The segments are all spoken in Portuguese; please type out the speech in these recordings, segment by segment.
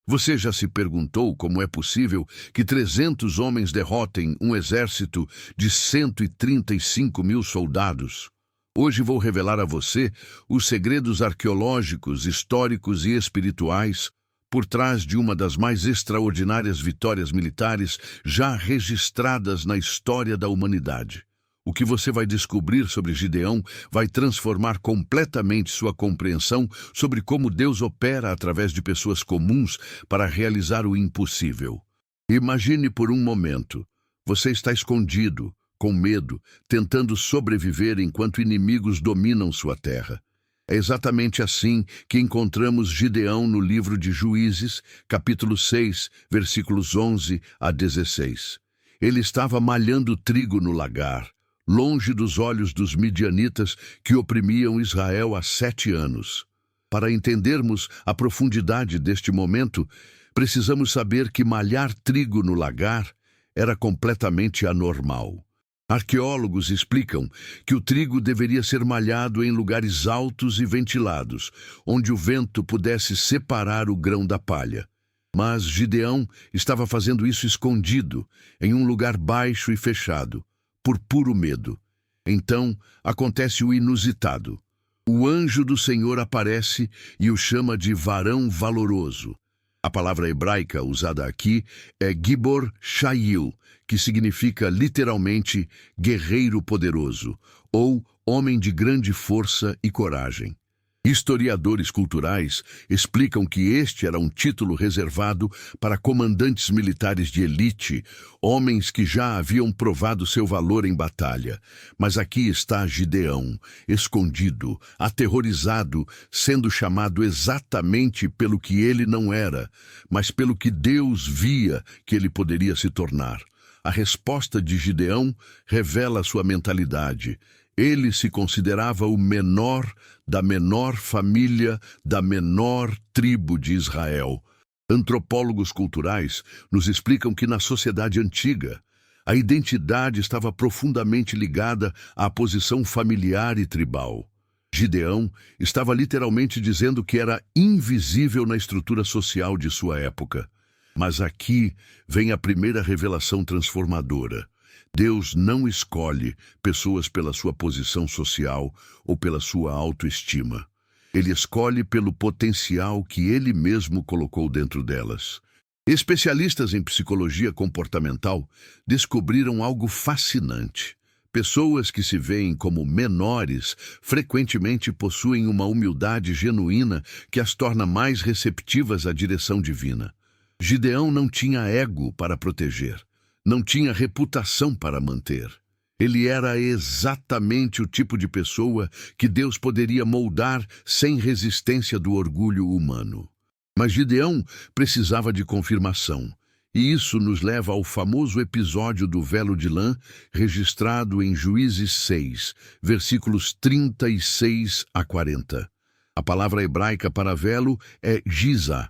Você já se perguntou como é possível que 300 homens derrotem um exército de 135 mil soldados? Hoje vou revelar a você os segredos arqueológicos, históricos e espirituais por trás de uma das mais extraordinárias vitórias militares já registradas na história da humanidade. O que você vai descobrir sobre Gideão vai transformar completamente sua compreensão sobre como Deus opera através de pessoas comuns para realizar o impossível. Imagine por um momento, você está escondido, com medo, tentando sobreviver enquanto inimigos dominam sua terra. É exatamente assim que encontramos Gideão no livro de Juízes, capítulo 6, versículos 11 a 16. Ele estava malhando trigo no lagar, longe dos olhos dos midianitas que oprimiam Israel há 7 anos. Para entendermos a profundidade deste momento, precisamos saber que malhar trigo no lagar era completamente anormal. Arqueólogos explicam que o trigo deveria ser malhado em lugares altos e ventilados, onde o vento pudesse separar o grão da palha. Mas Gideão estava fazendo isso escondido, em um lugar baixo e fechado, por puro medo. Então acontece o inusitado. O anjo do Senhor aparece e o chama de varão valoroso. A palavra hebraica usada aqui é Gibor Shail, que significa literalmente guerreiro poderoso, ou homem de grande força e coragem. Historiadores culturais explicam que este era um título reservado para comandantes militares de elite, homens que já haviam provado seu valor em batalha. Mas aqui está Gideão, escondido, aterrorizado, sendo chamado exatamente pelo que ele não era, mas pelo que Deus via que ele poderia se tornar. A resposta de Gideão revela sua mentalidade. Ele se considerava o menor da menor família, da menor tribo de Israel. Antropólogos culturais nos explicam que na sociedade antiga, a identidade estava profundamente ligada à posição familiar e tribal. Gideão estava literalmente dizendo que era invisível na estrutura social de sua época. Mas aqui vem a primeira revelação transformadora. Deus não escolhe pessoas pela sua posição social ou pela sua autoestima. Ele escolhe pelo potencial que ele mesmo colocou dentro delas. Especialistas em psicologia comportamental descobriram algo fascinante. Pessoas que se veem como menores frequentemente possuem uma humildade genuína que as torna mais receptivas à direção divina. Gideão não tinha ego para proteger. Não tinha reputação para manter. Ele era exatamente o tipo de pessoa que Deus poderia moldar sem resistência do orgulho humano. Mas Gideão precisava de confirmação. E isso nos leva ao famoso episódio do velo de lã, registrado em Juízes 6, versículos 36 a 40. A palavra hebraica para velo é giza,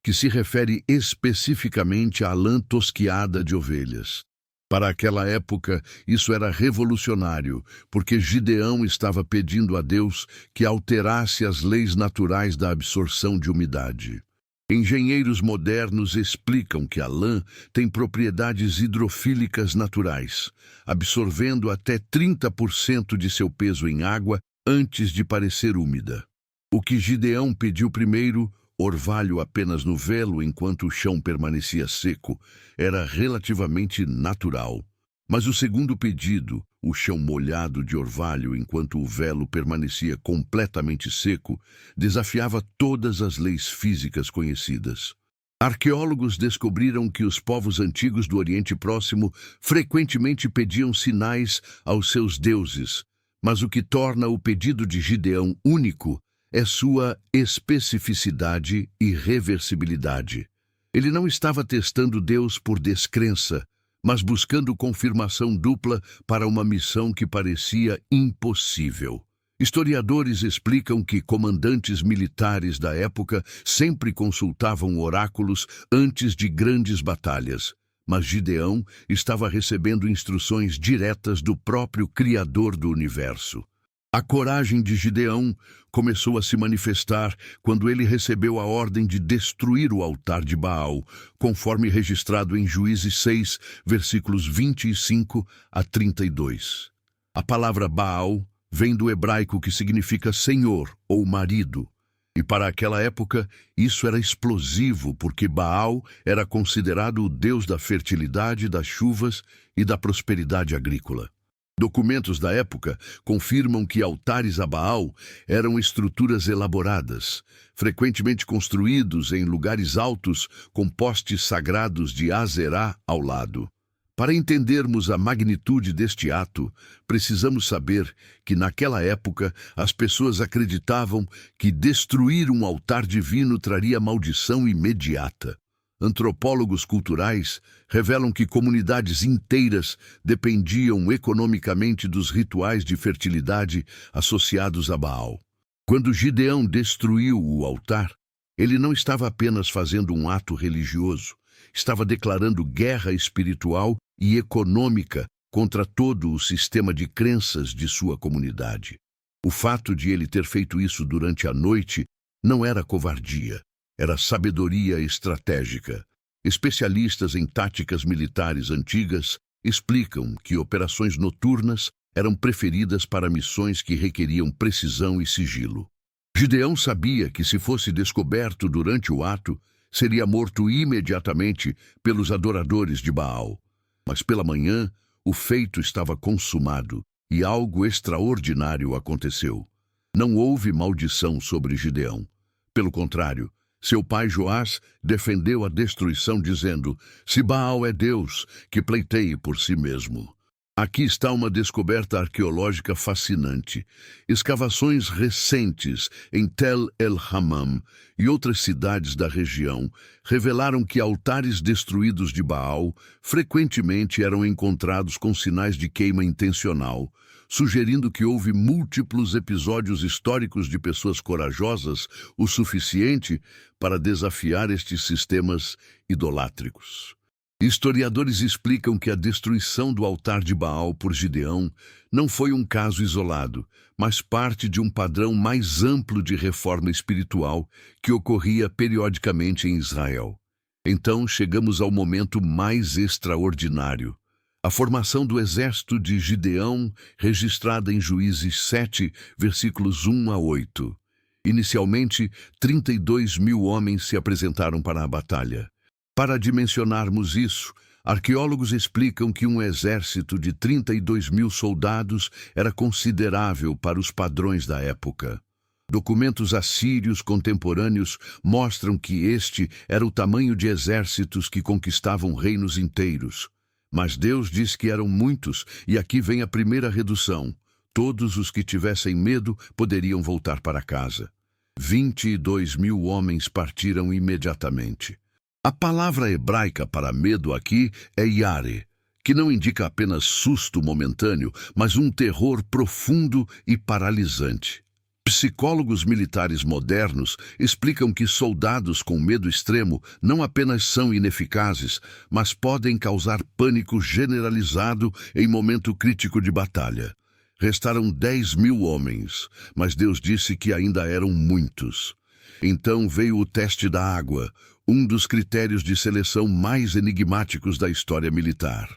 que se refere especificamente à lã tosquiada de ovelhas. Para aquela época, isso era revolucionário, porque Gideão estava pedindo a Deus que alterasse as leis naturais da absorção de umidade. Engenheiros modernos explicam que a lã tem propriedades hidrofílicas naturais, absorvendo até 30% de seu peso em água antes de parecer úmida. O que Gideão pediu primeiro, orvalho apenas no velo enquanto o chão permanecia seco, era relativamente natural. Mas o segundo pedido, o chão molhado de orvalho enquanto o velo permanecia completamente seco, desafiava todas as leis físicas conhecidas. Arqueólogos descobriram que os povos antigos do Oriente Próximo frequentemente pediam sinais aos seus deuses, mas o que torna o pedido de Gideão único é sua especificidade e reversibilidade. Ele não estava testando Deus por descrença, mas buscando confirmação dupla para uma missão que parecia impossível. Historiadores explicam que comandantes militares da época sempre consultavam oráculos antes de grandes batalhas, mas Gideão estava recebendo instruções diretas do próprio Criador do universo. A coragem de Gideão começou a se manifestar quando ele recebeu a ordem de destruir o altar de Baal, conforme registrado em Juízes 6, versículos 25 a 32. A palavra Baal vem do hebraico que significa senhor ou marido. E para aquela época, isso era explosivo, porque Baal era considerado o deus da fertilidade, das chuvas e da prosperidade agrícola. Documentos da época confirmam que altares a Baal eram estruturas elaboradas, frequentemente construídos em lugares altos com postes sagrados de Azerá ao lado. Para entendermos a magnitude deste ato, precisamos saber que naquela época as pessoas acreditavam que destruir um altar divino traria maldição imediata. Antropólogos culturais revelam que comunidades inteiras dependiam economicamente dos rituais de fertilidade associados a Baal. Quando Gideão destruiu o altar, ele não estava apenas fazendo um ato religioso, estava declarando guerra espiritual e econômica contra todo o sistema de crenças de sua comunidade. O fato de ele ter feito isso durante a noite não era covardia, era sabedoria estratégica. Especialistas em táticas militares antigas explicam que operações noturnas eram preferidas para missões que requeriam precisão e sigilo. Gideão sabia que se fosse descoberto durante o ato, seria morto imediatamente pelos adoradores de Baal. Mas pela manhã, o feito estava consumado e algo extraordinário aconteceu. Não houve maldição sobre Gideão. Pelo contrário, seu pai Joás defendeu a destruição dizendo: "Se Baal é Deus, que pleiteie por si mesmo." Aqui está uma descoberta arqueológica fascinante. Escavações recentes em Tel El-Hammam e outras cidades da região revelaram que altares destruídos de Baal frequentemente eram encontrados com sinais de queima intencional, sugerindo que houve múltiplos episódios históricos de pessoas corajosas o suficiente para desafiar estes sistemas idolátricos. Historiadores explicam que a destruição do altar de Baal por Gideão não foi um caso isolado, mas parte de um padrão mais amplo de reforma espiritual que ocorria periodicamente em Israel. Então chegamos ao momento mais extraordinário. A formação do exército de Gideão, registrada em Juízes 7, versículos 1 a 8. Inicialmente, 32.000 homens se apresentaram para a batalha. Para dimensionarmos isso, arqueólogos explicam que um exército de 32.000 soldados era considerável para os padrões da época. Documentos assírios contemporâneos mostram que este era o tamanho de exércitos que conquistavam reinos inteiros. Mas Deus diz que eram muitos, e aqui vem a primeira redução. Todos os que tivessem medo poderiam voltar para casa. 22.000 homens partiram imediatamente. A palavra hebraica para medo aqui é yare, que não indica apenas susto momentâneo, mas um terror profundo e paralisante. Psicólogos militares modernos explicam que soldados com medo extremo não apenas são ineficazes, mas podem causar pânico generalizado em momento crítico de batalha. Restaram 10.000 homens, mas Deus disse que ainda eram muitos. Então veio o teste da água, um dos critérios de seleção mais enigmáticos da história militar.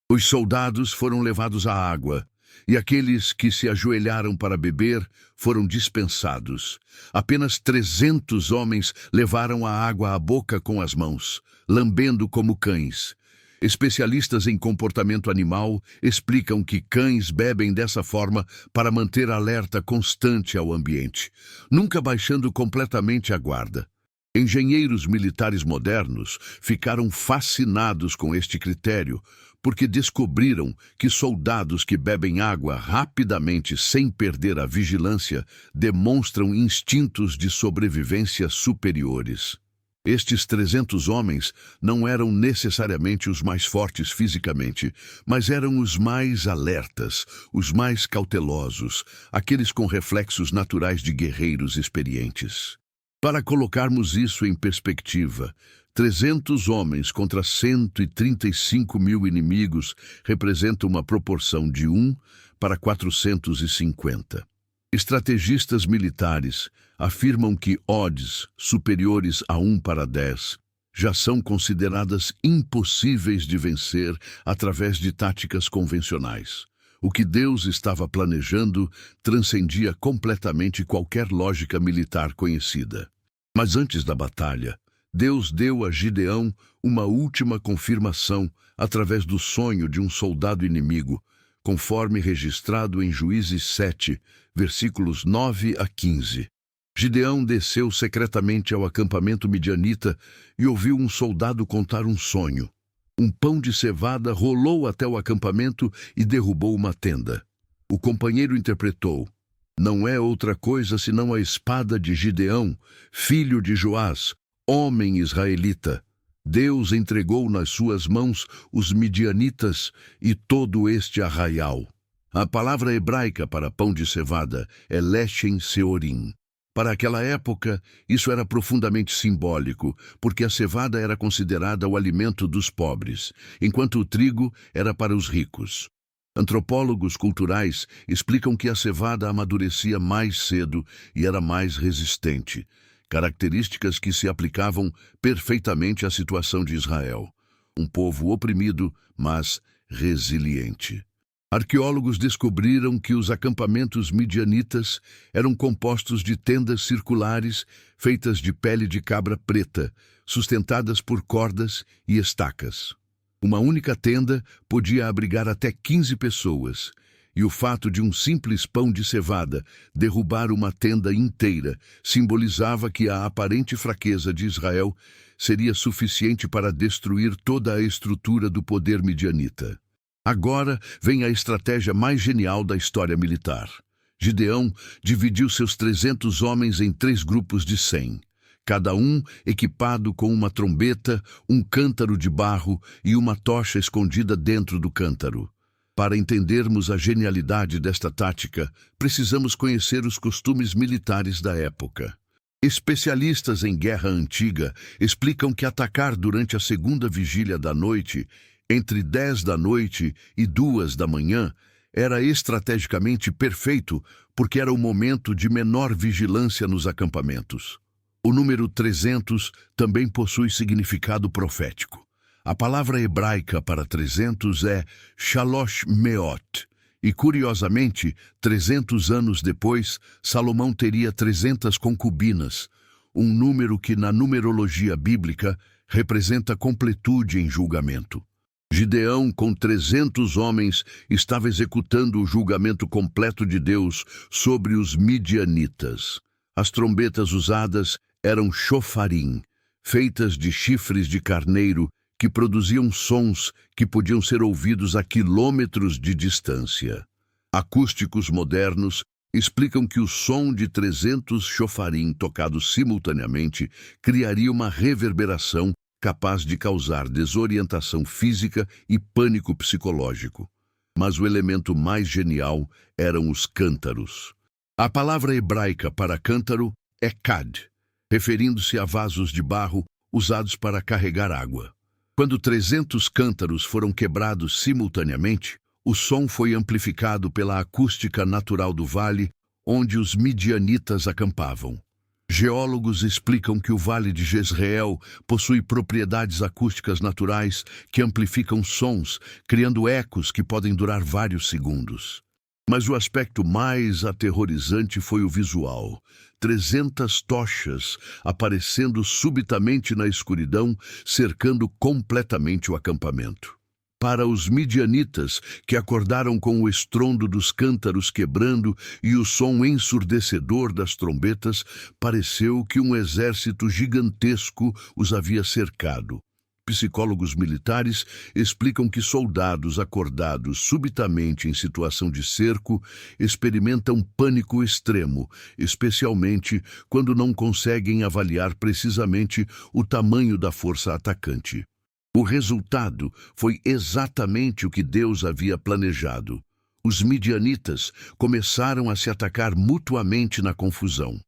Os soldados foram levados à água, e aqueles que se ajoelharam para beber foram dispensados. Apenas 300 homens levaram a água à boca com as mãos, lambendo como cães. Especialistas em comportamento animal explicam que cães bebem dessa forma para manter alerta constante ao ambiente, nunca baixando completamente a guarda. Engenheiros militares modernos ficaram fascinados com este critério, porque descobriram que soldados que bebem água rapidamente sem perder a vigilância demonstram instintos de sobrevivência superiores. Estes 300 homens não eram necessariamente os mais fortes fisicamente, mas eram os mais alertas, os mais cautelosos, aqueles com reflexos naturais de guerreiros experientes. Para colocarmos isso em perspectiva, 300 homens contra 135.000 inimigos representam uma proporção de 1 para 450. Estrategistas militares afirmam que odds superiores a 1:10 já são consideradas impossíveis de vencer através de táticas convencionais. O que Deus estava planejando transcendia completamente qualquer lógica militar conhecida. Mas antes da batalha, Deus deu a Gideão uma última confirmação através do sonho de um soldado inimigo, conforme registrado em Juízes 7, versículos 9 a 15. Gideão desceu secretamente ao acampamento midianita e ouviu um soldado contar um sonho. Um pão de cevada rolou até o acampamento e derrubou uma tenda. O companheiro interpretou: não é outra coisa senão a espada de Gideão, filho de Joás, homem israelita. Deus entregou nas suas mãos os midianitas e todo este arraial. A palavra hebraica para pão de cevada é lechem seorim. Para aquela época, isso era profundamente simbólico, porque a cevada era considerada o alimento dos pobres, enquanto o trigo era para os ricos. Antropólogos culturais explicam que a cevada amadurecia mais cedo e era mais resistente, características que se aplicavam perfeitamente à situação de Israel, um povo oprimido, mas resiliente. Arqueólogos descobriram que os acampamentos midianitas eram compostos de tendas circulares feitas de pele de cabra preta, sustentadas por cordas e estacas. Uma única tenda podia abrigar até 15 pessoas, e o fato de um simples pão de cevada derrubar uma tenda inteira simbolizava que a aparente fraqueza de Israel seria suficiente para destruir toda a estrutura do poder midianita. Agora vem a estratégia mais genial da história militar. Gideão dividiu seus 300 homens em 3 grupos de 100, cada um equipado com uma trombeta, um cântaro de barro e uma tocha escondida dentro do cântaro. Para entendermos a genialidade desta tática, precisamos conhecer os costumes militares da época. Especialistas em guerra antiga explicam que atacar durante a segunda vigília da noite, entre 10 da noite e 2 da manhã, era estrategicamente perfeito porque era o momento de menor vigilância nos acampamentos. O número 300 também possui significado profético. A palavra hebraica para 300 é shalosh meot, e curiosamente, 300 anos depois, Salomão teria 300 concubinas, um número que na numerologia bíblica representa completude em julgamento. Gideão, com 300 homens, estava executando o julgamento completo de Deus sobre os midianitas. As trombetas usadas eram shofarim, feitas de chifres de carneiro que produziam sons que podiam ser ouvidos a quilômetros de distância. Acústicos modernos explicam que o som de 300 shofarim tocados simultaneamente criaria uma reverberação capaz de causar desorientação física e pânico psicológico. Mas o elemento mais genial eram os cântaros. A palavra hebraica para cântaro é kad, referindo-se a vasos de barro usados para carregar água. Quando 300 cântaros foram quebrados simultaneamente, o som foi amplificado pela acústica natural do vale onde os midianitas acampavam. Geólogos explicam que o Vale de Jezreel possui propriedades acústicas naturais que amplificam sons, criando ecos que podem durar vários segundos. Mas o aspecto mais aterrorizante foi o visual. 300 tochas aparecendo subitamente na escuridão, cercando completamente o acampamento. Para os midianitas, que acordaram com o estrondo dos cântaros quebrando e o som ensurdecedor das trombetas, pareceu que um exército gigantesco os havia cercado. Psicólogos militares explicam que soldados acordados subitamente em situação de cerco experimentam pânico extremo, especialmente quando não conseguem avaliar precisamente o tamanho da força atacante. O resultado foi exatamente o que Deus havia planejado. Os midianitas começaram a se atacar mutuamente na confusão.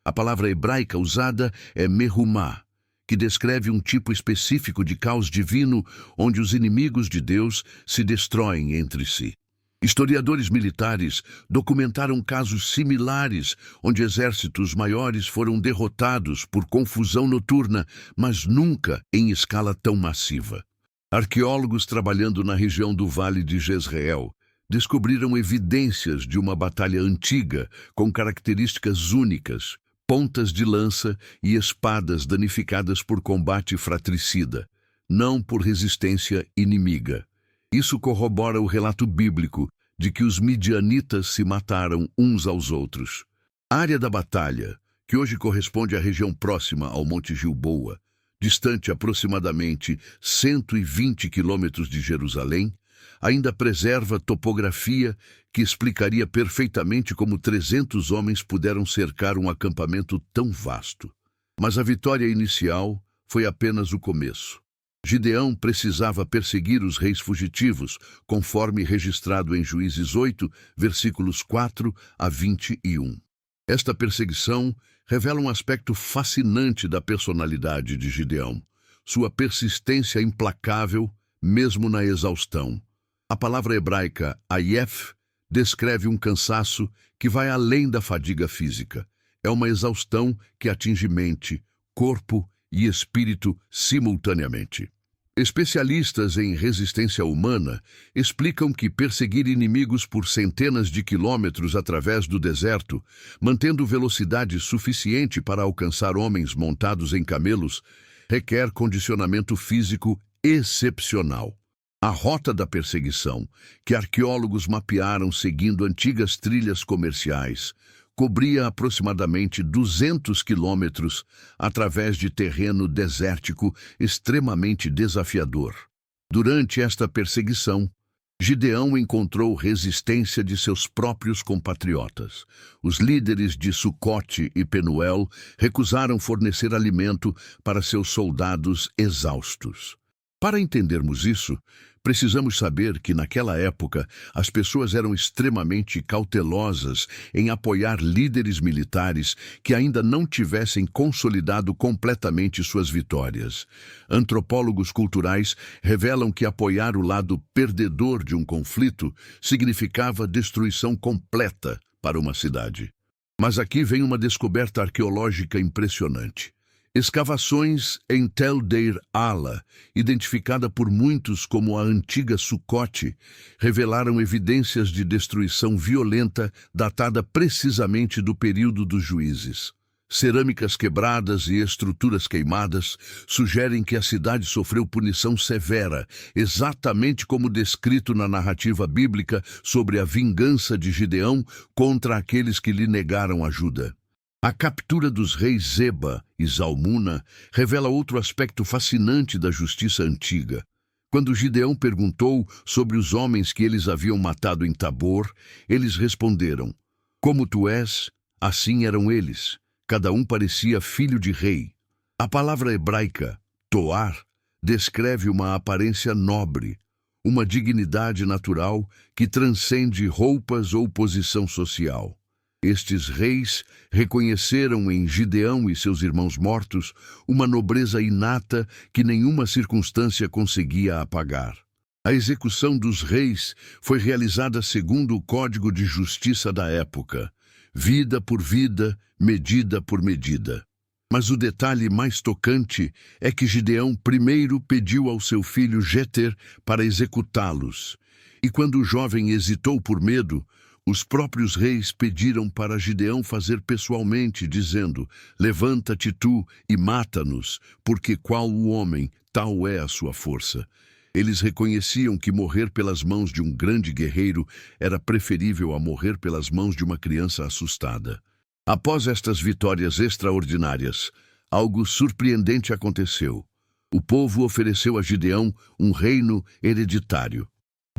A palavra hebraica usada é mehumá, que descreve um tipo específico de caos divino onde os inimigos de Deus se destroem entre si. Historiadores militares documentaram casos similares, onde exércitos maiores foram derrotados por confusão noturna, mas nunca em escala tão massiva. Arqueólogos trabalhando na região do Vale de Jezreel descobriram evidências de uma batalha antiga com características únicas, pontas de lança e espadas danificadas por combate fratricida, não por resistência inimiga. Isso corrobora o relato bíblico de que os midianitas se mataram uns aos outros. A área da batalha, que hoje corresponde à região próxima ao Monte Gilboa, distante aproximadamente 120 quilômetros de Jerusalém, ainda preserva topografia que explicaria perfeitamente como 300 homens puderam cercar um acampamento tão vasto. Mas a vitória inicial foi apenas o começo. Gideão precisava perseguir os reis fugitivos, conforme registrado em Juízes 8, versículos 4 a 21. Esta perseguição revela um aspecto fascinante da personalidade de Gideão, sua persistência implacável, mesmo na exaustão. A palavra hebraica ayef descreve um cansaço que vai além da fadiga física. É uma exaustão que atinge mente, corpo e espírito simultaneamente. Especialistas em resistência humana explicam que perseguir inimigos por centenas de quilômetros através do deserto, mantendo velocidade suficiente para alcançar homens montados em camelos, requer condicionamento físico excepcional. A rota da perseguição, que arqueólogos mapearam seguindo antigas trilhas comerciais, cobria aproximadamente 200 quilômetros através de terreno desértico extremamente desafiador. Durante esta perseguição, Gideão encontrou resistência de seus próprios compatriotas. Os líderes de Sucote e Penuel recusaram fornecer alimento para seus soldados exaustos. Para entendermos isso, precisamos saber que naquela época as pessoas eram extremamente cautelosas em apoiar líderes militares que ainda não tivessem consolidado completamente suas vitórias. Antropólogos culturais revelam que apoiar o lado perdedor de um conflito significava destruição completa para uma cidade. Mas aqui vem uma descoberta arqueológica impressionante. Escavações em Tel Deir Ala, identificada por muitos como a antiga Sucote, revelaram evidências de destruição violenta datada precisamente do período dos juízes. Cerâmicas quebradas e estruturas queimadas sugerem que a cidade sofreu punição severa, exatamente como descrito na narrativa bíblica sobre a vingança de Gideão contra aqueles que lhe negaram ajuda. A captura dos reis Zeba e Zalmuna revela outro aspecto fascinante da justiça antiga. Quando Gideão perguntou sobre os homens que eles haviam matado em Tabor, eles responderam: "Como tu és, assim eram eles. Cada um parecia filho de rei." A palavra hebraica, toar, descreve uma aparência nobre, uma dignidade natural que transcende roupas ou posição social. Estes reis reconheceram em Gideão e seus irmãos mortos uma nobreza inata que nenhuma circunstância conseguia apagar. A execução dos reis foi realizada segundo o Código de Justiça da época, vida por vida, medida por medida. Mas o detalhe mais tocante é que Gideão primeiro pediu ao seu filho Jeter para executá-los, e quando o jovem hesitou por medo, os próprios reis pediram para Gideão fazer pessoalmente, dizendo: "Levanta-te tu e mata-nos, porque qual o homem, tal é a sua força." Eles reconheciam que morrer pelas mãos de um grande guerreiro era preferível a morrer pelas mãos de uma criança assustada. Após estas vitórias extraordinárias, algo surpreendente aconteceu. O povo ofereceu a Gideão um reino hereditário.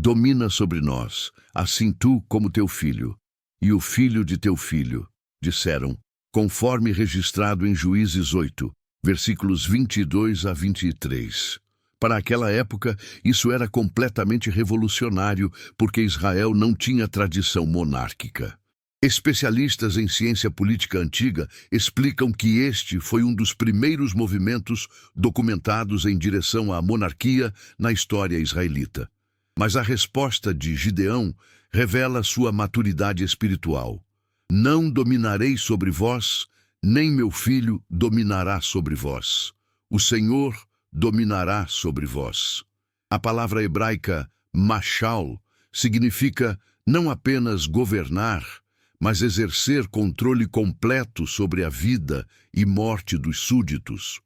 "Domina sobre nós, assim tu como teu filho, e o filho de teu filho", disseram, conforme registrado em Juízes 8, versículos 22 a 23. Para aquela época, isso era completamente revolucionário, porque Israel não tinha tradição monárquica. Especialistas em ciência política antiga explicam que este foi um dos primeiros movimentos documentados em direção à monarquia na história israelita. Mas a resposta de Gideão revela sua maturidade espiritual. Não dominarei sobre vós, nem meu filho dominará sobre vós. O Senhor dominará sobre vós. A palavra hebraica mashal significa não apenas governar, mas exercer controle completo sobre a vida e morte dos súditos.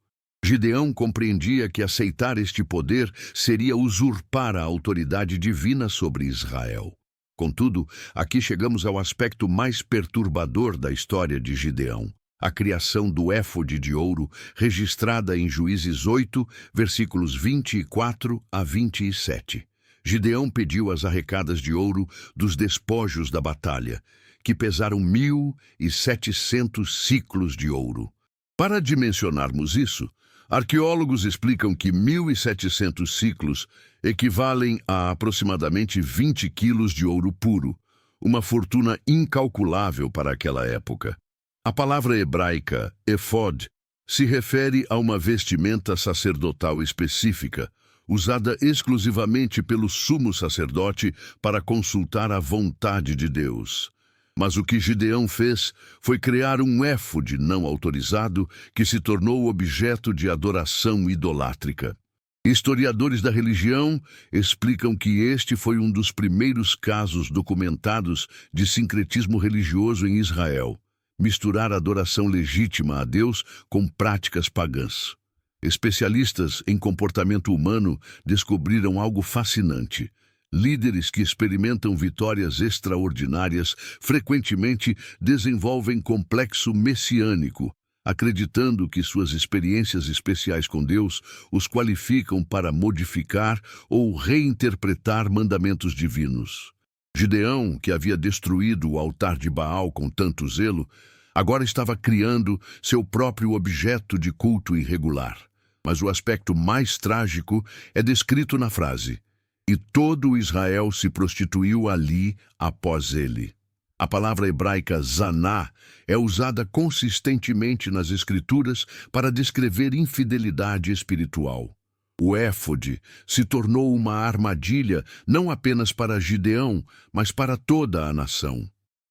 Gideão compreendia que aceitar este poder seria usurpar a autoridade divina sobre Israel. Contudo, aqui chegamos ao aspecto mais perturbador da história de Gideão, a criação do éfode de ouro, registrada em Juízes 8, versículos 24 a 27. Gideão pediu as arrecadas de ouro dos despojos da batalha, que pesaram 1.700 ciclos de ouro. Para dimensionarmos isso, arqueólogos explicam que 1.700 ciclos equivalem a aproximadamente 20 quilos de ouro puro, uma fortuna incalculável para aquela época. A palavra hebraica efod se refere a uma vestimenta sacerdotal específica, usada exclusivamente pelo sumo sacerdote para consultar a vontade de Deus. Mas o que Gideão fez foi criar um éfode não autorizado que se tornou objeto de adoração idolátrica. Historiadores da religião explicam que este foi um dos primeiros casos documentados de sincretismo religioso em Israel, misturar adoração legítima a Deus com práticas pagãs. Especialistas em comportamento humano descobriram algo fascinante. Líderes que experimentam vitórias extraordinárias frequentemente desenvolvem complexo messiânico, acreditando que suas experiências especiais com Deus os qualificam para modificar ou reinterpretar mandamentos divinos. Gideão, que havia destruído o altar de Baal com tanto zelo, agora estava criando seu próprio objeto de culto irregular. Mas o aspecto mais trágico é descrito na frase: "E todo Israel se prostituiu ali após ele." A palavra hebraica zaná é usada consistentemente nas Escrituras para descrever infidelidade espiritual. O éfode se tornou uma armadilha não apenas para Gideão, mas para toda a nação.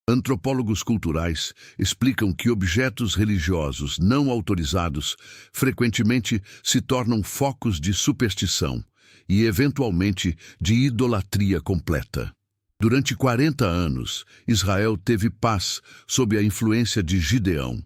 Antropólogos culturais explicam que objetos religiosos não autorizados frequentemente se tornam focos de superstição e, eventualmente, de idolatria completa. Durante 40 anos, Israel teve paz sob a influência de Gideão.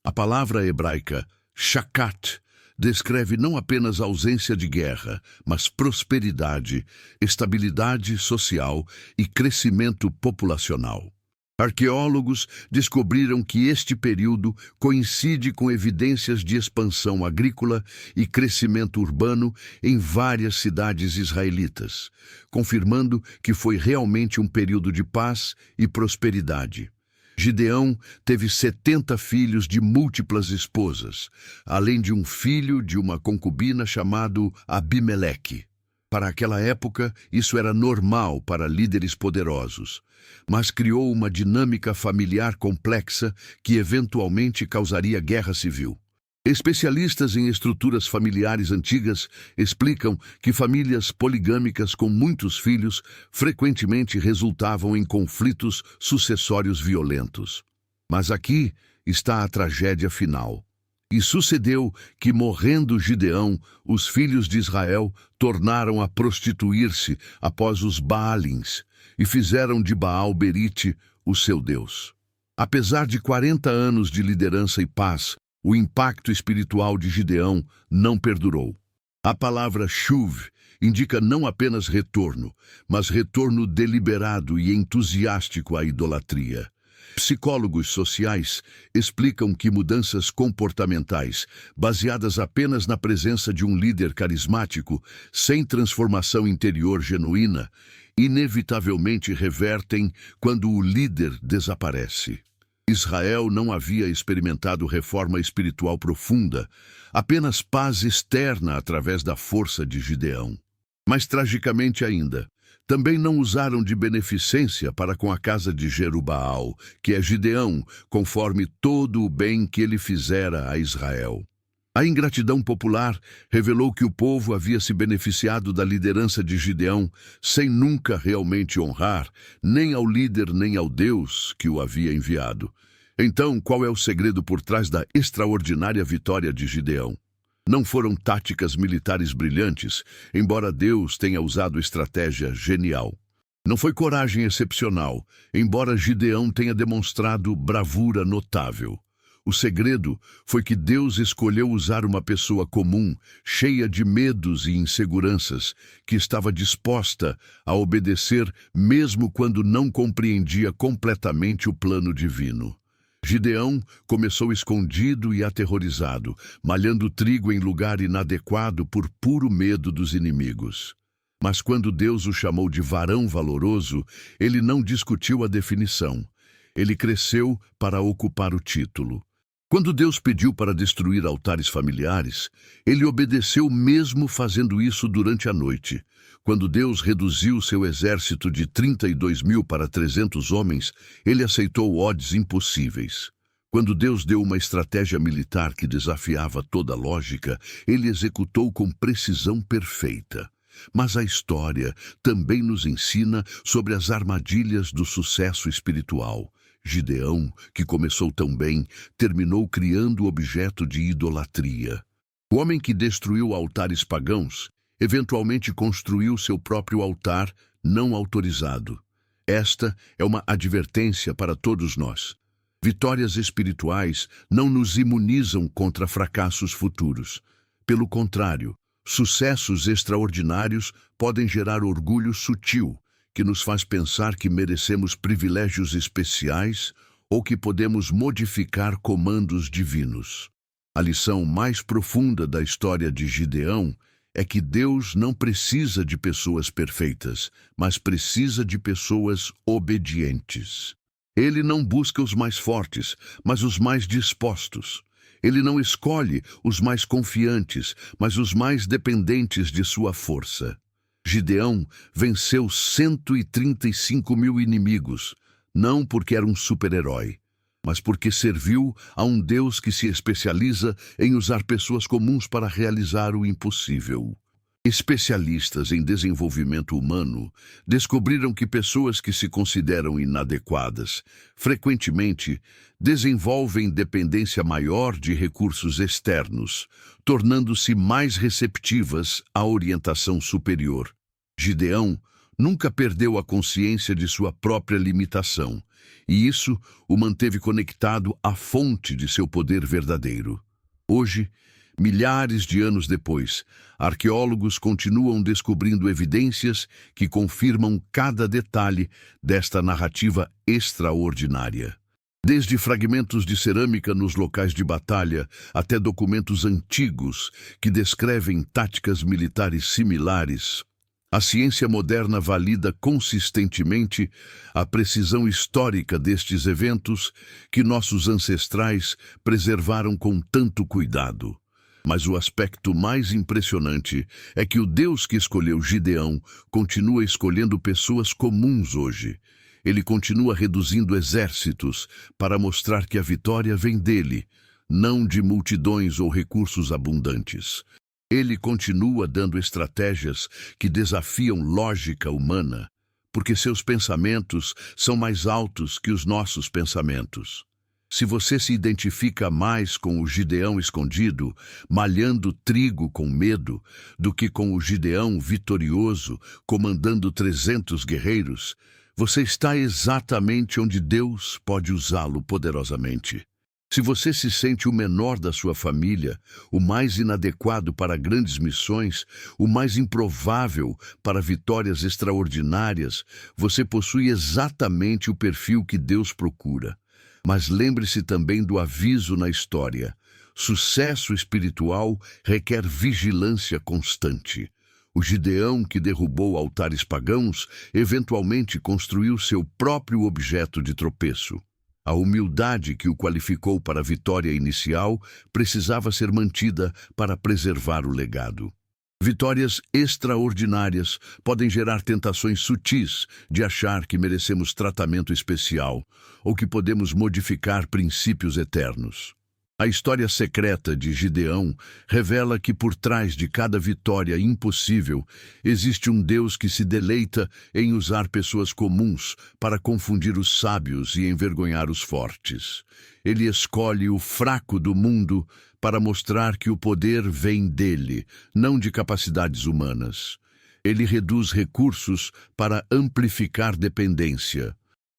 A palavra hebraica shakat descreve não apenas ausência de guerra, mas prosperidade, estabilidade social e crescimento populacional. Arqueólogos descobriram que este período coincide com evidências de expansão agrícola e crescimento urbano em várias cidades israelitas, confirmando que foi realmente um período de paz e prosperidade. Gideão teve 70 filhos de múltiplas esposas, além de um filho de uma concubina chamado Abimeleque. Para aquela época, isso era normal para líderes poderosos, mas criou uma dinâmica familiar complexa que eventualmente causaria guerra civil. Especialistas em estruturas familiares antigas explicam que famílias poligâmicas com muitos filhos frequentemente resultavam em conflitos sucessórios violentos. Mas aqui está a tragédia final. E sucedeu que, morrendo Gideão, os filhos de Israel tornaram a prostituir-se após os Baalins e fizeram de Baal-Berite o seu Deus. Apesar de 40 anos de liderança e paz, o impacto espiritual de Gideão não perdurou. A palavra shuv indica não apenas retorno, mas retorno deliberado e entusiástico à idolatria. Psicólogos sociais explicam que mudanças comportamentais, baseadas apenas na presença de um líder carismático, sem transformação interior genuína, inevitavelmente revertem quando o líder desaparece. Israel não havia experimentado reforma espiritual profunda, apenas paz externa através da força de Gideão. Mas, tragicamente ainda, também não usaram de beneficência para com a casa de Jerubaal, que é Gideão, conforme todo o bem que ele fizera a Israel. A ingratidão popular revelou que o povo havia se beneficiado da liderança de Gideão sem nunca realmente honrar nem ao líder nem ao Deus que o havia enviado. Então, qual é o segredo por trás da extraordinária vitória de Gideão? Não foram táticas militares brilhantes, embora Deus tenha usado estratégia genial. Não foi coragem excepcional, embora Gideão tenha demonstrado bravura notável. O segredo foi que Deus escolheu usar uma pessoa comum, cheia de medos e inseguranças, que estava disposta a obedecer mesmo quando não compreendia completamente o plano divino. Gideão começou escondido e aterrorizado, malhando trigo em lugar inadequado por puro medo dos inimigos. Mas quando Deus o chamou de varão valoroso, ele não discutiu a definição. Ele cresceu para ocupar o título. Quando Deus pediu para destruir altares familiares, ele obedeceu mesmo fazendo isso durante a noite. Quando Deus reduziu seu exército de 32.000 para 300 homens, ele aceitou odds impossíveis. Quando Deus deu uma estratégia militar que desafiava toda lógica, ele executou com precisão perfeita. Mas a história também nos ensina sobre as armadilhas do sucesso espiritual. Gideão, que começou tão bem, terminou criando objeto de idolatria. O homem que destruiu altares pagãos, eventualmente construiu seu próprio altar não autorizado. Esta é uma advertência para todos nós. Vitórias espirituais não nos imunizam contra fracassos futuros. Pelo contrário, sucessos extraordinários podem gerar orgulho sutil, que nos faz pensar que merecemos privilégios especiais ou que podemos modificar comandos divinos. A lição mais profunda da história de Gideão é que Deus não precisa de pessoas perfeitas, mas precisa de pessoas obedientes. Ele não busca os mais fortes, mas os mais dispostos. Ele não escolhe os mais confiantes, mas os mais dependentes de sua força. Gideão venceu 135.000 inimigos, não porque era um super-herói, mas porque serviu a um Deus que se especializa em usar pessoas comuns para realizar o impossível. Especialistas em desenvolvimento humano descobriram que pessoas que se consideram inadequadas frequentemente desenvolvem dependência maior de recursos externos, tornando-se mais receptivas à orientação superior. Gideão nunca perdeu a consciência de sua própria limitação, e isso o manteve conectado à fonte de seu poder verdadeiro. Hoje, milhares de anos depois, arqueólogos continuam descobrindo evidências que confirmam cada detalhe desta narrativa extraordinária. Desde fragmentos de cerâmica nos locais de batalha até documentos antigos que descrevem táticas militares similares, a ciência moderna valida consistentemente a precisão histórica destes eventos que nossos ancestrais preservaram com tanto cuidado. Mas o aspecto mais impressionante é que o Deus que escolheu Gideão continua escolhendo pessoas comuns hoje. Ele continua reduzindo exércitos para mostrar que a vitória vem dele, não de multidões ou recursos abundantes. Ele continua dando estratégias que desafiam lógica humana, porque seus pensamentos são mais altos que os nossos pensamentos. Se você se identifica mais com o Gideão escondido, malhando trigo com medo, do que com o Gideão vitorioso, comandando 300 guerreiros, você está exatamente onde Deus pode usá-lo poderosamente. Se você se sente o menor da sua família, o mais inadequado para grandes missões, o mais improvável para vitórias extraordinárias, você possui exatamente o perfil que Deus procura. Mas lembre-se também do aviso na história. Sucesso espiritual requer vigilância constante. O Gideão que derrubou altares pagãos eventualmente construiu seu próprio objeto de tropeço. A humildade que o qualificou para a vitória inicial precisava ser mantida para preservar o legado. Vitórias extraordinárias podem gerar tentações sutis de achar que merecemos tratamento especial ou que podemos modificar princípios eternos. A história secreta de Gideão revela que por trás de cada vitória impossível existe um Deus que se deleita em usar pessoas comuns para confundir os sábios e envergonhar os fortes. Ele escolhe o fraco do mundo para mostrar que o poder vem dele, não de capacidades humanas. Ele reduz recursos para amplificar dependência.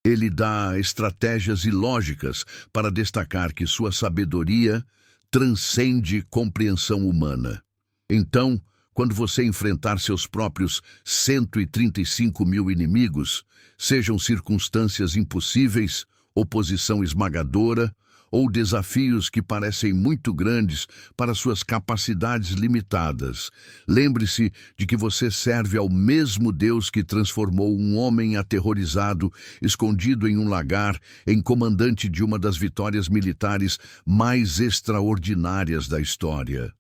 Ele dá estratégias ilógicas para destacar que sua sabedoria transcende compreensão humana. Então, quando você enfrentar seus próprios 135 mil inimigos, sejam circunstâncias impossíveis, oposição esmagadora ou desafios que parecem muito grandes para suas capacidades limitadas, lembre-se de que você serve ao mesmo Deus que transformou um homem aterrorizado, escondido em um lagar, em comandante de uma das vitórias militares mais extraordinárias da história.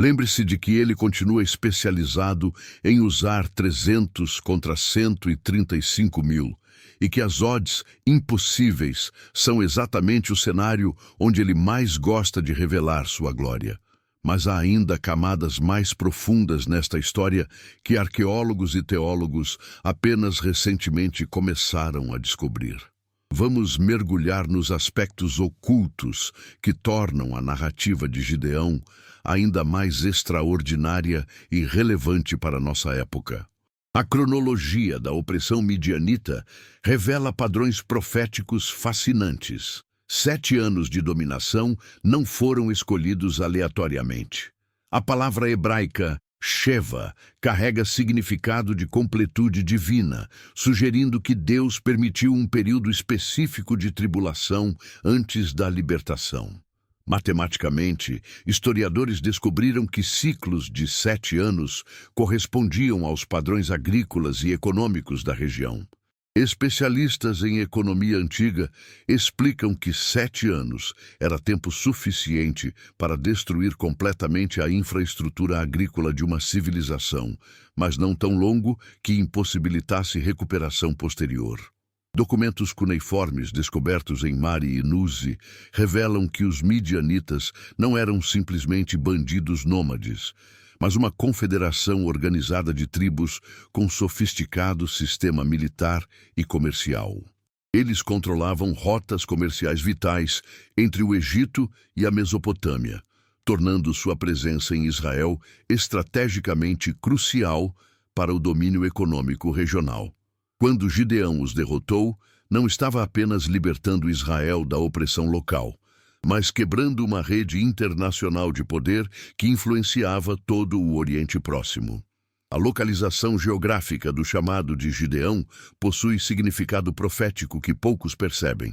Lembre-se de que ele continua especializado em usar 300 contra 135 mil. E que as odds impossíveis são exatamente o cenário onde ele mais gosta de revelar sua glória. Mas há ainda camadas mais profundas nesta história que arqueólogos e teólogos apenas recentemente começaram a descobrir. Vamos mergulhar nos aspectos ocultos que tornam a narrativa de Gideão ainda mais extraordinária e relevante para nossa época. A cronologia da opressão midianita revela padrões proféticos fascinantes. 7 anos de dominação não foram escolhidos aleatoriamente. A palavra hebraica Sheva carrega significado de completude divina, sugerindo que Deus permitiu um período específico de tribulação antes da libertação. Matematicamente, historiadores descobriram que ciclos de 7 anos correspondiam aos padrões agrícolas e econômicos da região. Especialistas em economia antiga explicam que 7 anos era tempo suficiente para destruir completamente a infraestrutura agrícola de uma civilização, mas não tão longo que impossibilitasse recuperação posterior. Documentos cuneiformes descobertos em Mari e Nuzi revelam que os midianitas não eram simplesmente bandidos nômades, mas uma confederação organizada de tribos com sofisticado sistema militar e comercial. Eles controlavam rotas comerciais vitais entre o Egito e a Mesopotâmia, tornando sua presença em Israel estrategicamente crucial para o domínio econômico regional. Quando Gideão os derrotou, não estava apenas libertando Israel da opressão local, mas quebrando uma rede internacional de poder que influenciava todo o Oriente Próximo. A localização geográfica do chamado de Gideão possui significado profético que poucos percebem.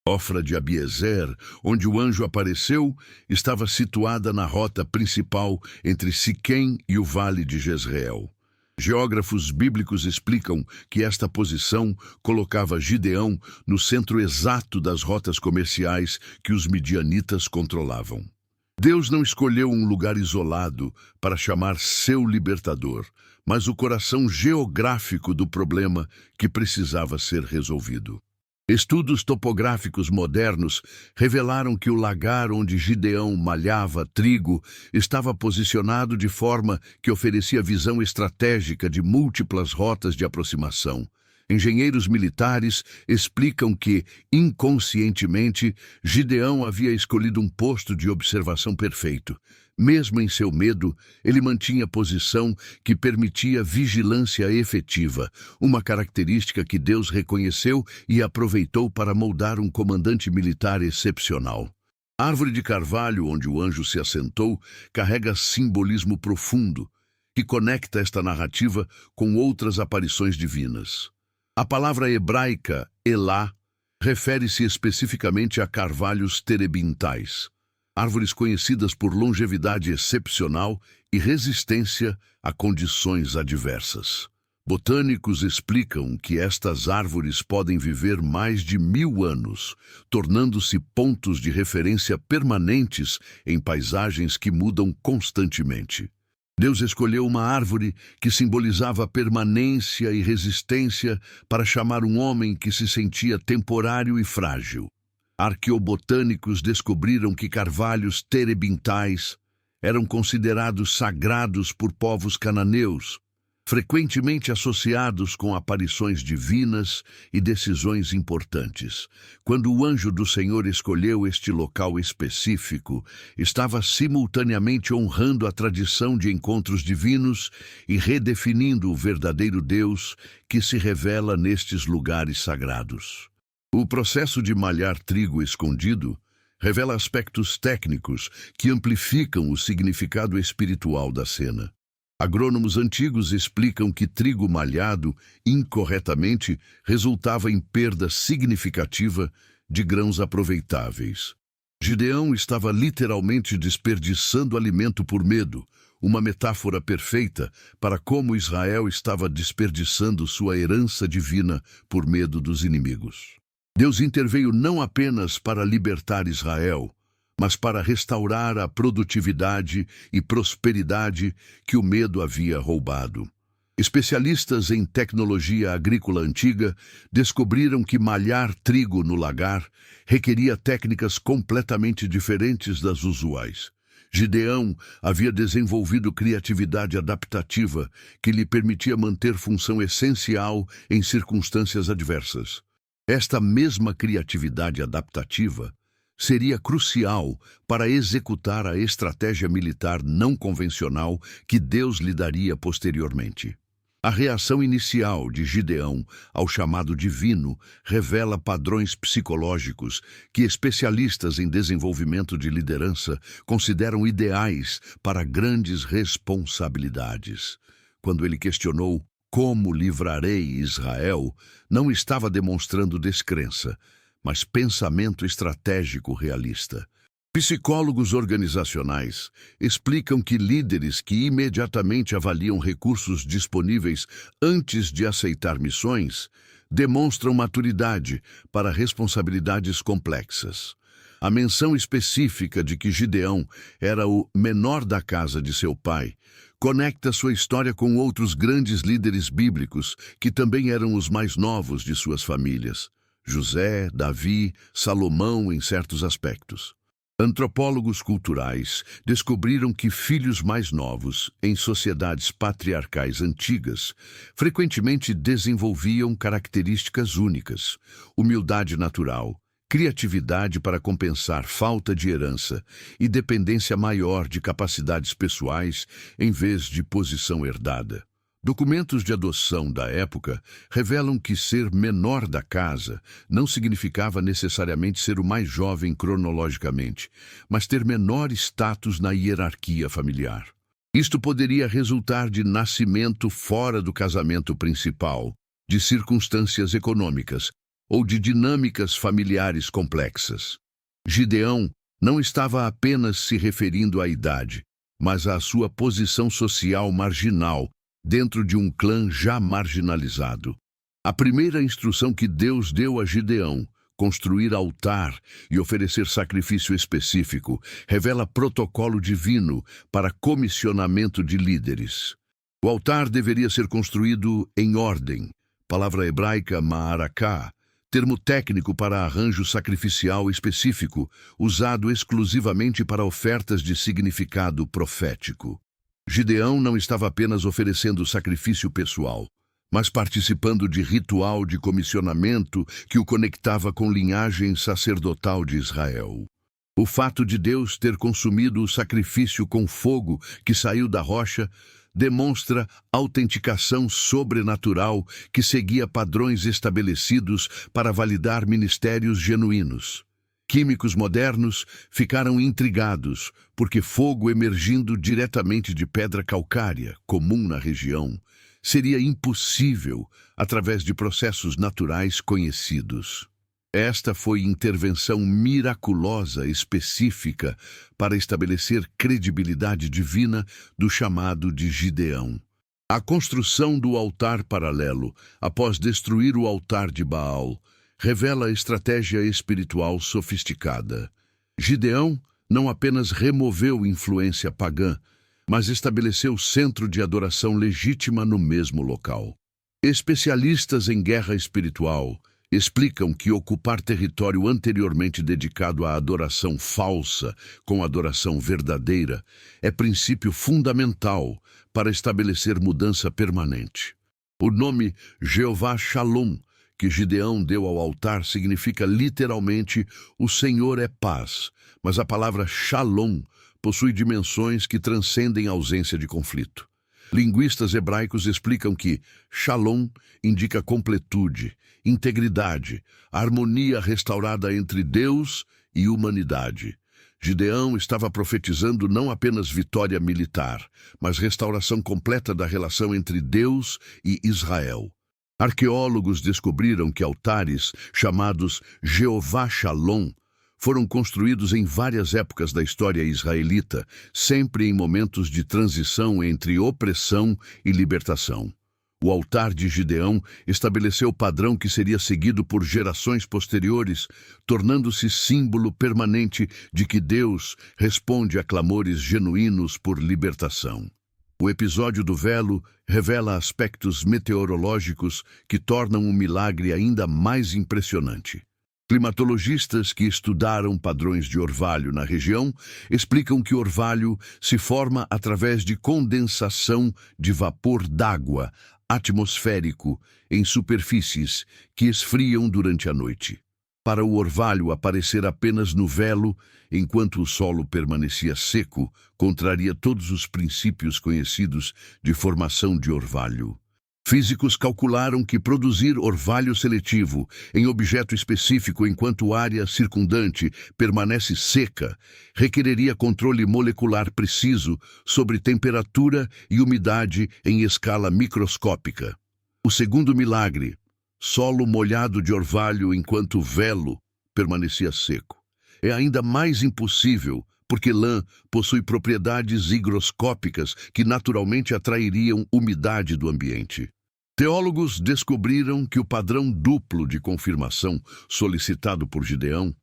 Ofra de Abiezer, onde o anjo apareceu, estava situada na rota principal entre Siquém e o Vale de Jezreel. Geógrafos bíblicos explicam que esta posição colocava Gideão no centro exato das rotas comerciais que os midianitas controlavam. Deus não escolheu um lugar isolado para chamar seu libertador, mas o coração geográfico do problema que precisava ser resolvido. Estudos topográficos modernos revelaram que o lagar onde Gideão malhava trigo estava posicionado de forma que oferecia visão estratégica de múltiplas rotas de aproximação. Engenheiros militares explicam que, inconscientemente, Gideão havia escolhido um posto de observação perfeito. Mesmo em seu medo, ele mantinha posição que permitia vigilância efetiva, uma característica que Deus reconheceu e aproveitou para moldar um comandante militar excepcional. A árvore de carvalho, onde o anjo se assentou, carrega simbolismo profundo, que conecta esta narrativa com outras aparições divinas. A palavra hebraica, Elá, refere-se especificamente a carvalhos terebintais, árvores conhecidas por longevidade excepcional e resistência a condições adversas. Botânicos explicam que estas árvores podem viver mais de 1000 anos, tornando-se pontos de referência permanentes em paisagens que mudam constantemente. Deus escolheu uma árvore que simbolizava permanência e resistência para chamar um homem que se sentia temporário e frágil. Arqueobotânicos descobriram que carvalhos terebintais eram considerados sagrados por povos cananeus, frequentemente associados com aparições divinas e decisões importantes. Quando o anjo do Senhor escolheu este local específico, estava simultaneamente honrando a tradição de encontros divinos e redefinindo o verdadeiro Deus que se revela nestes lugares sagrados. O processo de malhar trigo escondido revela aspectos técnicos que amplificam o significado espiritual da cena. Agrônomos antigos explicam que trigo malhado incorretamente resultava em perda significativa de grãos aproveitáveis. Gideão estava literalmente desperdiçando alimento por medo, uma metáfora perfeita para como Israel estava desperdiçando sua herança divina por medo dos inimigos. Deus interveio não apenas para libertar Israel, mas para restaurar a produtividade e prosperidade que o medo havia roubado. Especialistas em tecnologia agrícola antiga descobriram que malhar trigo no lagar requeria técnicas completamente diferentes das usuais. Gideão havia desenvolvido criatividade adaptativa que lhe permitia manter função essencial em circunstâncias adversas. Esta mesma criatividade adaptativa seria crucial para executar a estratégia militar não convencional que Deus lhe daria posteriormente. A reação inicial de Gideão ao chamado divino revela padrões psicológicos que especialistas em desenvolvimento de liderança consideram ideais para grandes responsabilidades. Quando ele questionou como livrarei Israel, não estava demonstrando descrença, mas pensamento estratégico realista. Psicólogos organizacionais explicam que líderes que imediatamente avaliam recursos disponíveis antes de aceitar missões demonstram maturidade para responsabilidades complexas. A menção específica de que Gideão era o menor da casa de seu pai conecta sua história com outros grandes líderes bíblicos que também eram os mais novos de suas famílias. José, Davi, Salomão em certos aspectos. Antropólogos culturais descobriram que filhos mais novos, em sociedades patriarcais antigas, frequentemente desenvolviam características únicas: humildade natural, criatividade para compensar falta de herança e dependência maior de capacidades pessoais em vez de posição herdada. Documentos de adoção da época revelam que ser menor da casa não significava necessariamente ser o mais jovem cronologicamente, mas ter menor status na hierarquia familiar. Isto poderia resultar de nascimento fora do casamento principal, de circunstâncias econômicas ou de dinâmicas familiares complexas. Gideão não estava apenas se referindo à idade, mas à sua posição social marginal dentro de um clã já marginalizado. A primeira instrução que Deus deu a Gideão, construir altar e oferecer sacrifício específico, revela protocolo divino para comissionamento de líderes. O altar deveria ser construído em ordem, palavra hebraica ma'arakah, termo técnico para arranjo sacrificial específico, usado exclusivamente para ofertas de significado profético. Gideão não estava apenas oferecendo sacrifício pessoal, mas participando de ritual de comissionamento que o conectava com linhagem sacerdotal de Israel. O fato de Deus ter consumido o sacrifício com fogo que saiu da rocha demonstra autenticação sobrenatural que seguia padrões estabelecidos para validar ministérios genuínos. Químicos modernos ficaram intrigados porque fogo emergindo diretamente de pedra calcária, comum na região, seria impossível através de processos naturais conhecidos. Esta foi intervenção miraculosa específica para estabelecer credibilidade divina do chamado de Gideão. A construção do altar paralelo, após destruir o altar de Baal, revela estratégia espiritual sofisticada. Gideão não apenas removeu influência pagã, mas estabeleceu centro de adoração legítima no mesmo local. Especialistas em guerra espiritual explicam que ocupar território anteriormente dedicado à adoração falsa com adoração verdadeira é princípio fundamental para estabelecer mudança permanente. O nome Jeová Shalom, que Gideão deu ao altar, significa literalmente "o Senhor é paz", mas a palavra Shalom possui dimensões que transcendem a ausência de conflito. Linguistas hebraicos explicam que Shalom indica completude, integridade, harmonia restaurada entre Deus e humanidade. Gideão estava profetizando não apenas vitória militar, mas restauração completa da relação entre Deus e Israel. Arqueólogos descobriram que altares chamados Jeová Shalom foram construídos em várias épocas da história israelita, sempre em momentos de transição entre opressão e libertação. O altar de Gideão estabeleceu o padrão que seria seguido por gerações posteriores, tornando-se símbolo permanente de que Deus responde a clamores genuínos por libertação. O episódio do velo revela aspectos meteorológicos que tornam o milagre ainda mais impressionante. Climatologistas que estudaram padrões de orvalho na região explicam que o orvalho se forma através de condensação de vapor d'água atmosférico em superfícies que esfriam durante a noite. Para o orvalho aparecer apenas no velo, enquanto o solo permanecia seco, contraria todos os princípios conhecidos de formação de orvalho. Físicos calcularam que produzir orvalho seletivo em objeto específico enquanto a área circundante permanece seca requereria controle molecular preciso sobre temperatura e umidade em escala microscópica. O segundo milagre, solo molhado de orvalho enquanto o velo permanecia seco, é ainda mais impossível porque lã possui propriedades higroscópicas que naturalmente atrairiam umidade do ambiente. Teólogos descobriram que o padrão duplo de confirmação solicitado por Gideão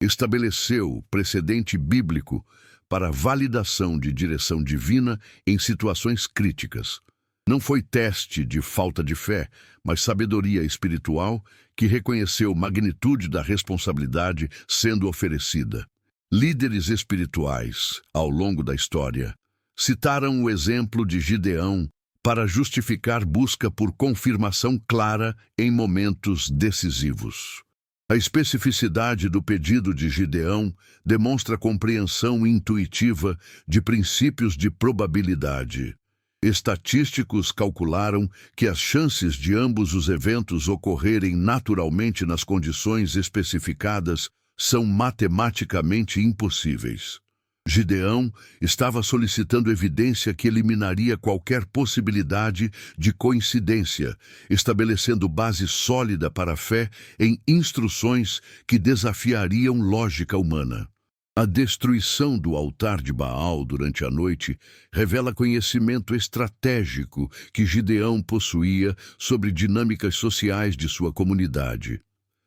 estabeleceu precedente bíblico para a validação de direção divina em situações críticas. Não foi teste de falta de fé, mas sabedoria espiritual que reconheceu magnitude da responsabilidade sendo oferecida. Líderes espirituais, ao longo da história, citaram o exemplo de Gideão para justificar busca por confirmação clara em momentos decisivos. A especificidade do pedido de Gideão demonstra compreensão intuitiva de princípios de probabilidade. Estatísticos calcularam que as chances de ambos os eventos ocorrerem naturalmente nas condições especificadas são matematicamente impossíveis. Gideão estava solicitando evidência que eliminaria qualquer possibilidade de coincidência, estabelecendo base sólida para a fé em instruções que desafiariam lógica humana. A destruição do altar de Baal durante a noite revela conhecimento estratégico que Gideão possuía sobre dinâmicas sociais de sua comunidade.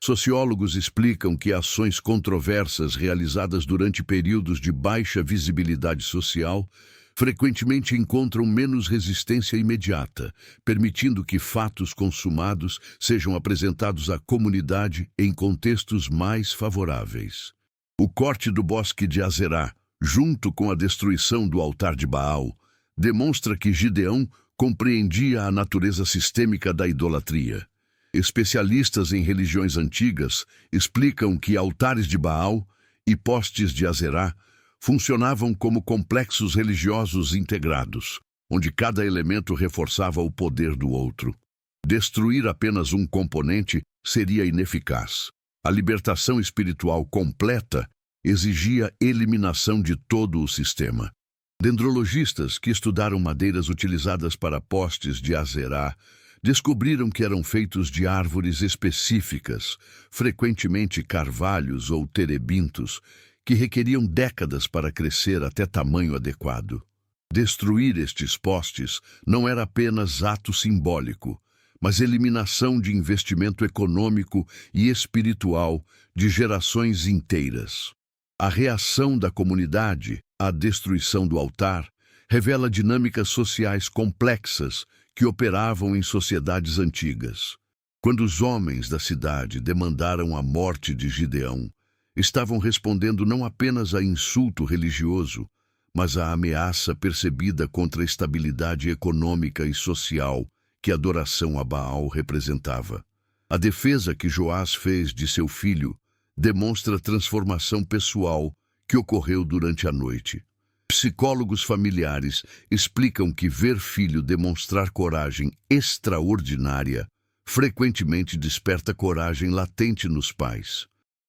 Sociólogos explicam que ações controversas realizadas durante períodos de baixa visibilidade social frequentemente encontram menos resistência imediata, permitindo que fatos consumados sejam apresentados à comunidade em contextos mais favoráveis. O corte do bosque de Azerá, junto com a destruição do altar de Baal, demonstra que Gideão compreendia a natureza sistêmica da idolatria. Especialistas em religiões antigas explicam que altares de Baal e postes de Azerá funcionavam como complexos religiosos integrados, onde cada elemento reforçava o poder do outro. Destruir apenas um componente seria ineficaz. A libertação espiritual completa exigia eliminação de todo o sistema. Dendrologistas que estudaram madeiras utilizadas para postes de Azerá descobriram que eram feitos de árvores específicas, frequentemente carvalhos ou terebintos, que requeriam décadas para crescer até tamanho adequado. Destruir estes postes não era apenas ato simbólico, mas eliminação de investimento econômico e espiritual de gerações inteiras. A reação da comunidade à destruição do altar revela dinâmicas sociais complexas que operavam em sociedades antigas. Quando os homens da cidade demandaram a morte de Gideão, estavam respondendo não apenas a insulto religioso, mas à ameaça percebida contra a estabilidade econômica e social que a adoração a Baal representava. A defesa que Joás fez de seu filho demonstra a transformação pessoal que ocorreu durante a noite. Psicólogos familiares explicam que ver filho demonstrar coragem extraordinária frequentemente desperta coragem latente nos pais.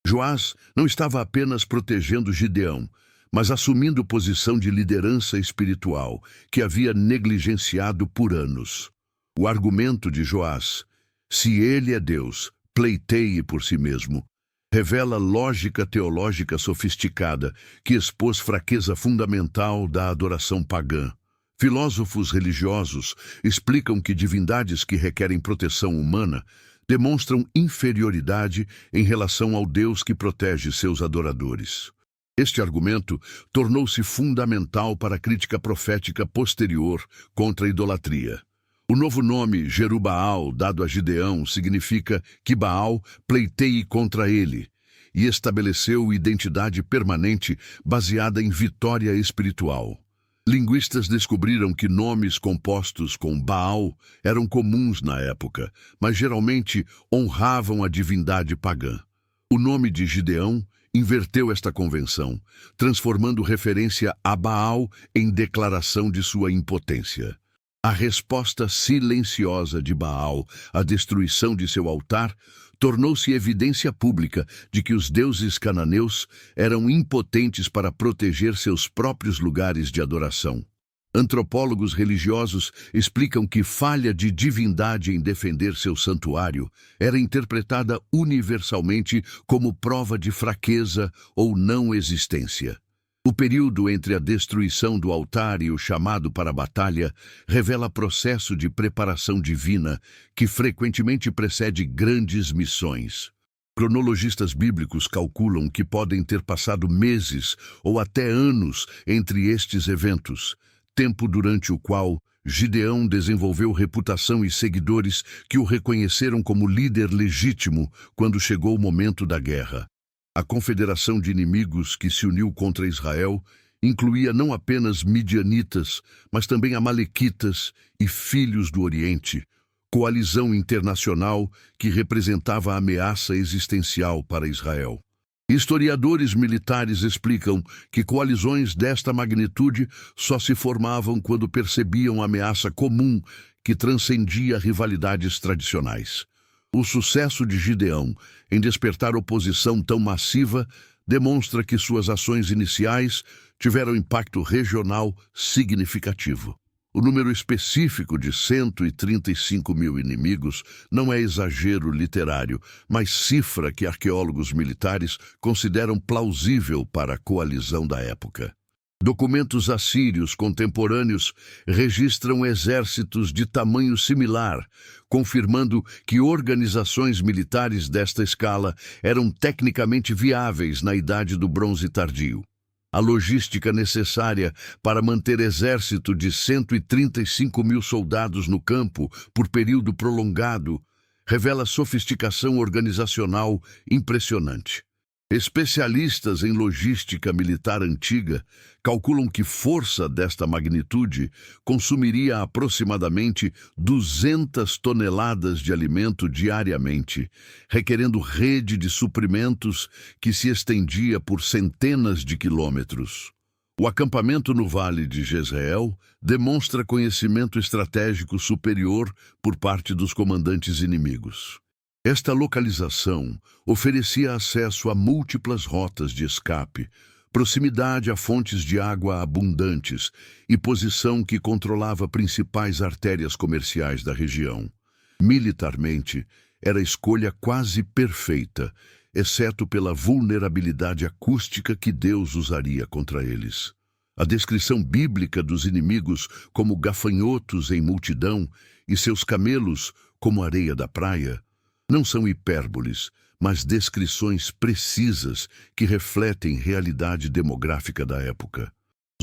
Joás não estava apenas protegendo Gideão, mas assumindo posição de liderança espiritual que havia negligenciado por anos. O argumento de Joás, se ele é Deus, pleiteie por si mesmo, revela lógica teológica sofisticada que expôs fraqueza fundamental da adoração pagã. Filósofos religiosos explicam que divindades que requerem proteção humana demonstram inferioridade em relação ao Deus que protege seus adoradores. Este argumento tornou-se fundamental para a crítica profética posterior contra a idolatria. O novo nome Jerubaal, dado a Gideão, significa que Baal pleiteie contra ele, e estabeleceu identidade permanente baseada em vitória espiritual. Linguistas descobriram que nomes compostos com Baal eram comuns na época, mas geralmente honravam a divindade pagã. O nome de Gideão inverteu esta convenção, transformando referência a Baal em declaração de sua impotência. A resposta silenciosa de Baal à destruição de seu altar tornou-se evidência pública de que os deuses cananeus eram impotentes para proteger seus próprios lugares de adoração. Antropólogos religiosos explicam que falha de divindade em defender seu santuário era interpretada universalmente como prova de fraqueza ou não existência. O período entre a destruição do altar e o chamado para a batalha revela processo de preparação divina que frequentemente precede grandes missões. Cronologistas bíblicos calculam que podem ter passado meses ou até anos entre estes eventos, tempo durante o qual Gideão desenvolveu reputação e seguidores que o reconheceram como líder legítimo quando chegou o momento da guerra. A confederação de inimigos que se uniu contra Israel incluía não apenas midianitas, mas também amalequitas e filhos do Oriente, coalizão internacional que representava a ameaça existencial para Israel. Historiadores militares explicam que coalizões desta magnitude só se formavam quando percebiam a ameaça comum que transcendia rivalidades tradicionais. O sucesso de Gideão em despertar oposição tão massiva demonstra que suas ações iniciais tiveram impacto regional significativo. O número específico de 135 mil inimigos não é exagero literário, mas cifra que arqueólogos militares consideram plausível para a coalizão da época. Documentos assírios contemporâneos registram exércitos de tamanho similar, confirmando que organizações militares desta escala eram tecnicamente viáveis na Idade do Bronze Tardio. A logística necessária para manter exército de 135 mil soldados no campo por período prolongado revela sofisticação organizacional impressionante. Especialistas em logística militar antiga calculam que força desta magnitude consumiria aproximadamente 200 toneladas de alimento diariamente, requerendo rede de suprimentos que se estendia por centenas de quilômetros. O acampamento no Vale de Jezreel demonstra conhecimento estratégico superior por parte dos comandantes inimigos. Esta localização oferecia acesso a múltiplas rotas de escape, proximidade a fontes de água abundantes e posição que controlava principais artérias comerciais da região. Militarmente, era a escolha quase perfeita, exceto pela vulnerabilidade acústica que Deus usaria contra eles. A descrição bíblica dos inimigos como gafanhotos em multidão e seus camelos como areia da praia não são hipérboles, mas descrições precisas que refletem realidade demográfica da época.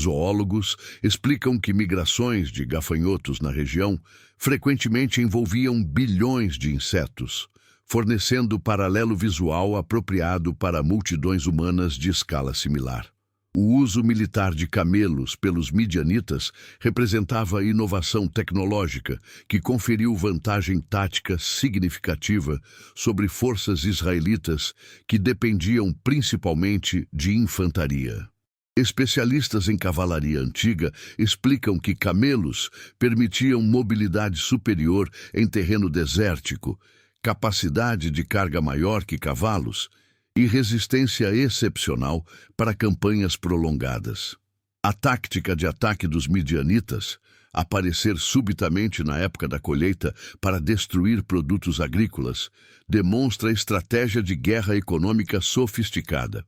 Zoólogos explicam que migrações de gafanhotos na região frequentemente envolviam bilhões de insetos, fornecendo paralelo visual apropriado para multidões humanas de escala similar. O uso militar de camelos pelos midianitas representava inovação tecnológica que conferiu vantagem tática significativa sobre forças israelitas que dependiam principalmente de infantaria. Especialistas em cavalaria antiga explicam que camelos permitiam mobilidade superior em terreno desértico, capacidade de carga maior que cavalos e resistência excepcional para campanhas prolongadas. A tática de ataque dos midianitas, aparecer subitamente na época da colheita para destruir produtos agrícolas, demonstra estratégia de guerra econômica sofisticada.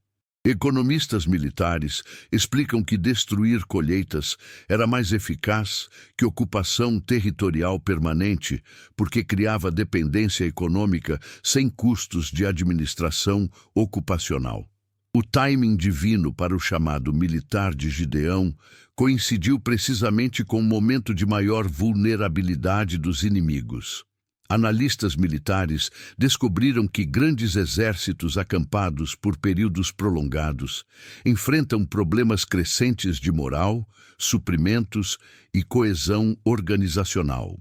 Economistas militares explicam que destruir colheitas era mais eficaz que ocupação territorial permanente, porque criava dependência econômica sem custos de administração ocupacional. O timing divino para o chamado militar de Gideão coincidiu precisamente com o momento de maior vulnerabilidade dos inimigos. Analistas militares descobriram que grandes exércitos acampados por períodos prolongados enfrentam problemas crescentes de moral, suprimentos e coesão organizacional.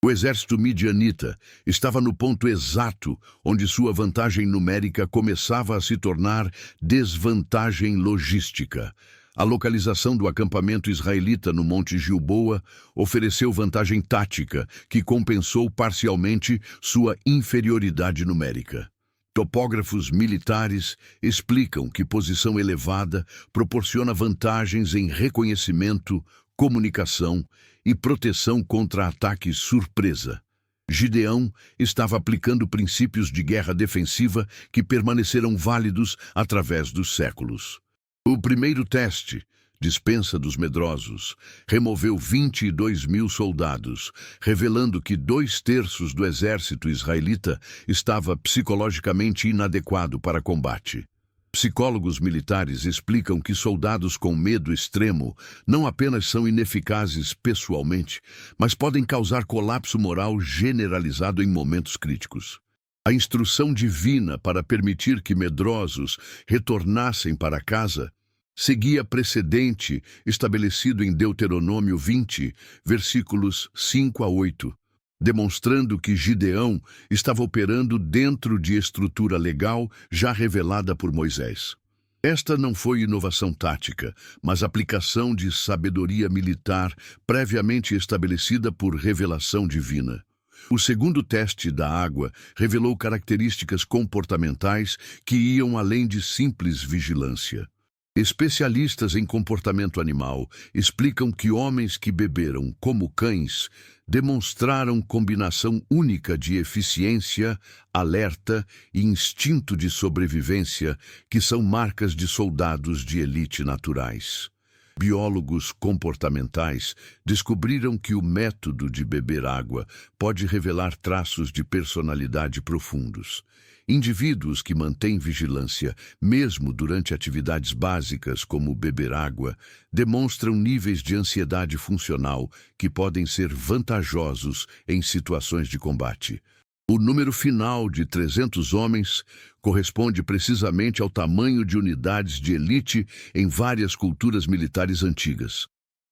O exército midianita estava no ponto exato onde sua vantagem numérica começava a se tornar desvantagem logística. A localização do acampamento israelita no Monte Gilboa ofereceu vantagem tática, que compensou parcialmente sua inferioridade numérica. Topógrafos militares explicam que posição elevada proporciona vantagens em reconhecimento, comunicação e proteção contra ataques surpresa. Gideão estava aplicando princípios de guerra defensiva que permaneceram válidos através dos séculos. O primeiro teste, dispensa dos medrosos, removeu 22 mil soldados, revelando que 2/3 do exército israelita estava psicologicamente inadequado para combate. Psicólogos militares explicam que soldados com medo extremo não apenas são ineficazes pessoalmente, mas podem causar colapso moral generalizado em momentos críticos. A instrução divina para permitir que medrosos retornassem para casa seguia precedente estabelecido em Deuteronômio 20, versículos 5 a 8, demonstrando que Gideão estava operando dentro de estrutura legal já revelada por Moisés. Esta não foi inovação tática, mas aplicação de sabedoria militar previamente estabelecida por revelação divina. O segundo teste da água revelou características comportamentais que iam além de simples vigilância. Especialistas em comportamento animal explicam que homens que beberam como cães demonstraram combinação única de eficiência, alerta e instinto de sobrevivência, que são marcas de soldados de elite naturais. Biólogos comportamentais descobriram que o método de beber água pode revelar traços de personalidade profundos. Indivíduos que mantêm vigilância, mesmo durante atividades básicas como beber água, demonstram níveis de ansiedade funcional que podem ser vantajosos em situações de combate. O número final de 300 homens corresponde precisamente ao tamanho de unidades de elite em várias culturas militares antigas.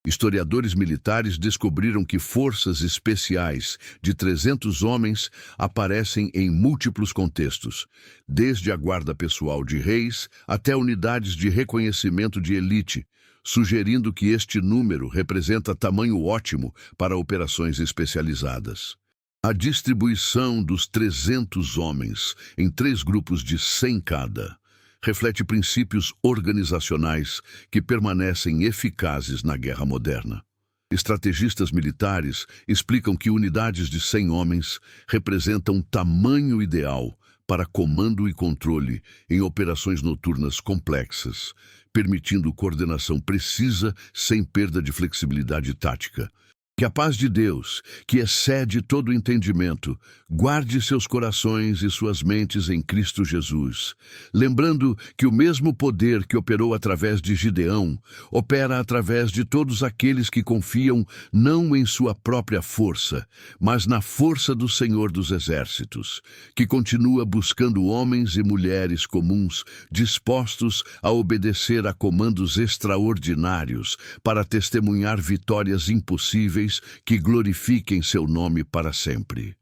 Historiadores militares descobriram que forças especiais de 300 homens aparecem em múltiplos contextos, desde a guarda pessoal de reis até unidades de reconhecimento de elite, sugerindo que este número representa tamanho ótimo para operações especializadas. A distribuição dos 300 homens em 3 grupos de 100 cada reflete princípios organizacionais que permanecem eficazes na guerra moderna. Estrategistas militares explicam que unidades de 100 homens representam tamanho ideal para comando e controle em operações noturnas complexas, permitindo coordenação precisa sem perda de flexibilidade tática. Que a paz de Deus, que excede todo o entendimento, guarde seus corações e suas mentes em Cristo Jesus, lembrando que o mesmo poder que operou através de Gideão, opera através de todos aqueles que confiam não em sua própria força, mas na força do Senhor dos Exércitos, que continua buscando homens e mulheres comuns dispostos a obedecer a comandos extraordinários para testemunhar vitórias impossíveis que glorifiquem seu nome para sempre.